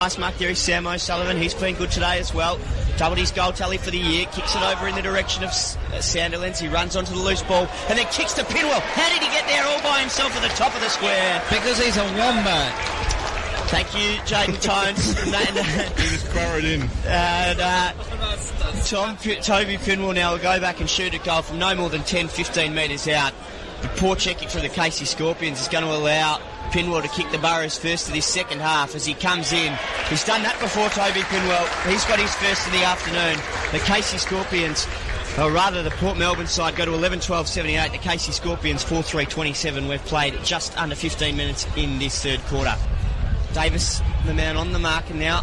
Nice mark there is Sam O'Sullivan. He's been good today as well. Doubled his goal tally for the year. Kicks it over in the direction of Sandilands. He runs onto the loose ball and then kicks to Pinwell. How did he get there all by himself at the top of the square? Because he's a wombat. Thank you, Jaden Tones. He was burrowed in. And Toby Pinwell now will go back and shoot a goal from no more than 10-15 metres out. The poor check kick from the Casey Scorpions is going to allow Pinwell to kick the Burrows first of this second half as he comes in. He's done that before, Toby Pinwell. He's got his first of the afternoon. The Casey Scorpions, or rather the Port Melbourne side, go to 11-12-78. The Casey Scorpions 4-3-27. We've played just under 15 minutes in this third quarter. Davis, the man on the mark, and now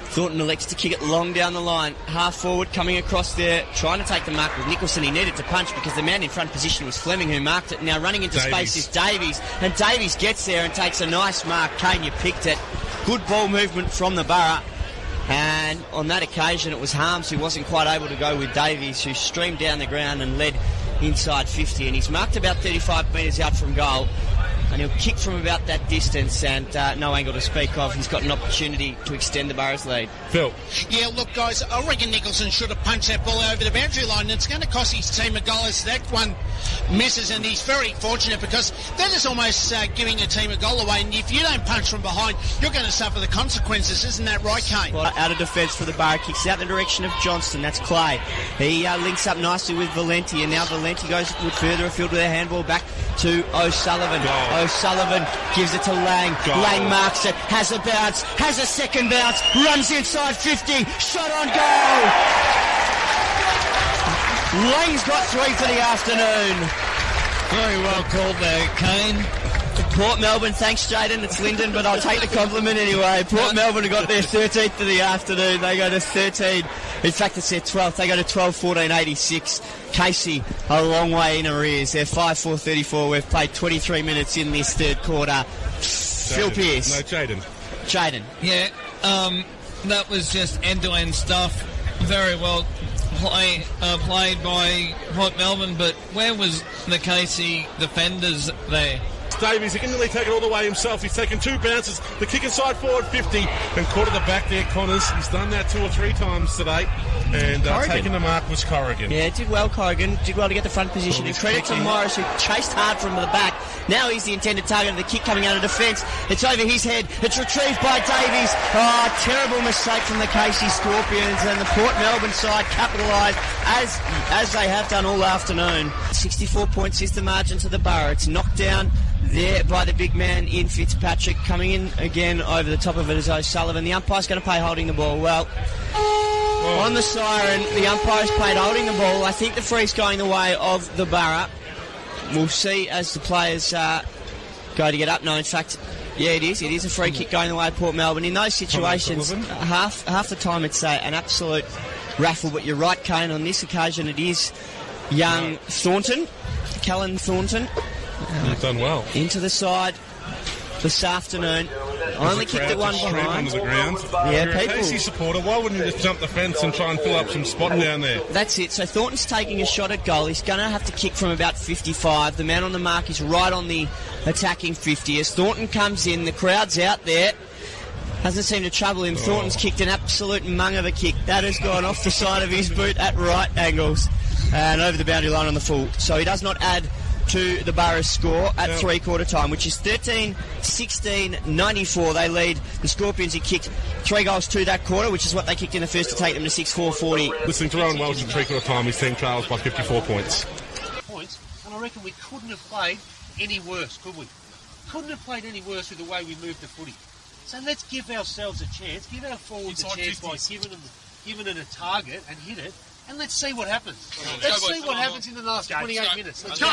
Thornton elects to kick it long down the line. Half forward, coming across there, trying to take the mark with Nicholson. He needed to punch because the man in front position was Fleming, who marked it. Now running into space is Davies. And Davies gets there and takes a nice mark. Kane, you picked it. Good ball movement from the Borough. And on that occasion, it was Harms who wasn't quite able to go with Davies, who streamed down the ground and led inside 50. And he's marked about 35 metres out from goal. And he'll kick from about that distance and no angle to speak of. He's got an opportunity to extend the Burrows lead. Phil. Yeah, look, guys, I reckon Nicholson should have punched that ball over the boundary line. And it's going to cost his team a goal as that one misses. And he's very fortunate because that is almost giving a team a goal away. And if you don't punch from behind, you're going to suffer the consequences. Isn't that right, Kane? Well, out of defence for the Borough. Kicks out the direction of Johnston. That's Clay. He links up nicely with Valenti. And now Valenti goes further afield with a handball back to O'Sullivan. O'Sullivan gives it to Lang. Goal. Lang marks it, has a bounce, has a second bounce, runs inside 50, shot on goal. Lang's got 3 for the afternoon. Very well called there, Kane. Port Melbourne, thanks Jaden, it's Lyndon, but I'll take the compliment anyway. Port Melbourne have got their 13th of the afternoon. They go to 13. In fact, it's their 12th. They go to 12-14-86. Casey, a long way in arrears. They're 5-4-34. We've played 23 minutes in this third quarter. Phil Pearce. No, Jaden. Yeah, that was just end-to-end stuff. Very well played by Port Melbourne, but where was the Casey defenders there? Davies, he can nearly take it all the way himself. He's taken 2 bounces, the kick inside forward 50 and caught at the back there, Connors. He's done that 2 or 3 times today. And taking the mark was Corrigan. Yeah, did well, Corrigan. Did well to get the front position. And credit to Morris, who chased hard from the back. Now he's the intended target of the kick coming out of defence. It's over his head. It's retrieved by Davies. Oh, terrible mistake from the Casey Scorpions, and the Port Melbourne side capitalised as they have done all afternoon. 64 points is the margin to the Borough. It's knocked down there by the big man in Fitzpatrick. Coming in again over the top of it is O'Sullivan. The umpire's going to play holding the ball. Well, on the siren, the umpire's played holding the ball. I think the free's going the way of the Borough. We'll see as the players go to get up. No, in fact, yeah, it is. It is a free kick going the way of Port Melbourne. In those situations, half the time it's an absolute raffle. But you're right, Kane. On this occasion, it is young Thornton, Callan Thornton. You've done well. Into the side this afternoon. Only kicked it one behind. The ground. Yeah, You're a people. Casey supporter. Why wouldn't you just jump the fence and try and fill up some spot down there? That's it. So Thornton's taking a shot at goal. He's going to have to kick from about 55. The man on the mark is right on the attacking 50. As Thornton comes in, the crowd's out there. Hasn't seemed to trouble him. Thornton's kicked an absolute mung of a kick. That has gone off the side of his boot at right angles and over the boundary line on the full. So he does not add to the Borough's score at three-quarter time, which is 13-16-94. They lead the Scorpions. He kicked 3 goals to that quarter, which is what they kicked in the first to take them to 6-4-40. Listening to Rowan Welsh at three-quarter time, his team trails by 54 points. And I reckon we couldn't have played any worse, could we? Couldn't have played any worse with the way we moved the footy. So let's give ourselves a chance, give our forwards a chance by giving it a target and hit it, and let's see what happens. Let's see what happens in the last 28 minutes. Let's go.